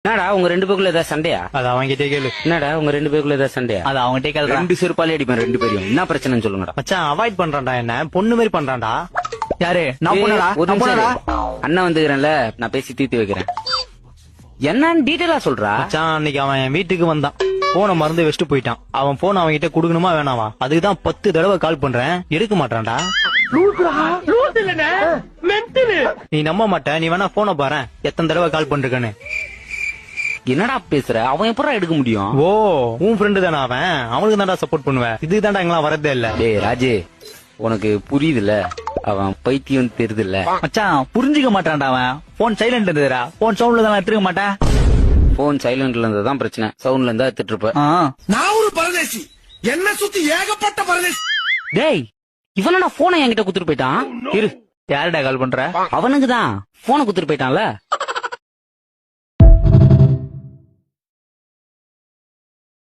என்னடா உங்க ரெண்டு பேருக்குள்ள ஏதாவது சண்டையா? அது அவன்கிட்டே கேளு. என்னடா உங்க ரெண்டு பேருக்குள்ள ஏதாவது சண்டையா? அது அவன்கிட்டே கேளு. ரெண்டு செருப்பாலே அடிப்பேன் ரெண்டு பேரையும். என்ன பிரச்சனைன்னு சொல்லுங்கடா. மச்சான் அவாய்ட் பண்றான்டா, என்ன பொண்ணு மாதிரி பண்றான்டா. யாரு? நான் பொண்ணடா. ஒரு நிமிஷம் இரு. அண்ணன் வந்துக்கிறேன்ல, நான் பேசி தீர்த்து வைக்கிறேன். என்னன்னு டீட்டெயிலா சொல்றா. மச்சான் அன்னைக்கு அவன் என் வீட்டுக்கு வந்தான், போனை மறந்து வச்சுட்டு போயிட்டான். அவன் போன் அவன் கிட்ட குடுக்கணுமா வேணாவா? அதுக்குதான் 10 தடவை கால் பண்றேன், எடுக்க மாட்டான்டா. நீ நம்ப மாட்ட, நீ வேணா போனை பாரு எத்தனை தடவை கால் பண்றேன்னு. என்னடா பேசுற? அவன் எப்படா எடுக்க முடியும்? ஓ உன் ஃப்ரெண்டு தானே அவன், அவனுக்கு தான்டா சப்போர்ட் பண்ணுவேன். இதுக்கு தான்டா எங்கெல்லாம் வரதே இல்ல. டேய் ராஜே, உனக்கு புரியுதுல்ல, அவன் பைத்தியம் தெரியுதுல்ல. மச்சான் புரிஞ்சுக்க மாட்டான்டா அவன். போன் சைலண்ட் இருந்ததுடா, போன் சவுண்ட்ல தான் எடுத்துக்க மாட்டேன். போன் சைலண்ட்ல இருந்ததான் பிரச்சனை, சவுண்ட்ல இருந்தா எடுத்துட்டு இருப்ப. நான் ஒரு பரதேசி, என்ன சுத்தி ஏகப்பட்ட பரதேசி. டேய் இவனடா போனை என்கிட்ட குடுத்துட்டு போயிட்டான். இரு, யாருடா கால் பண்ற? அவனுக்குதான் போனை குடுத்துட்டு போயிட்டான்ல.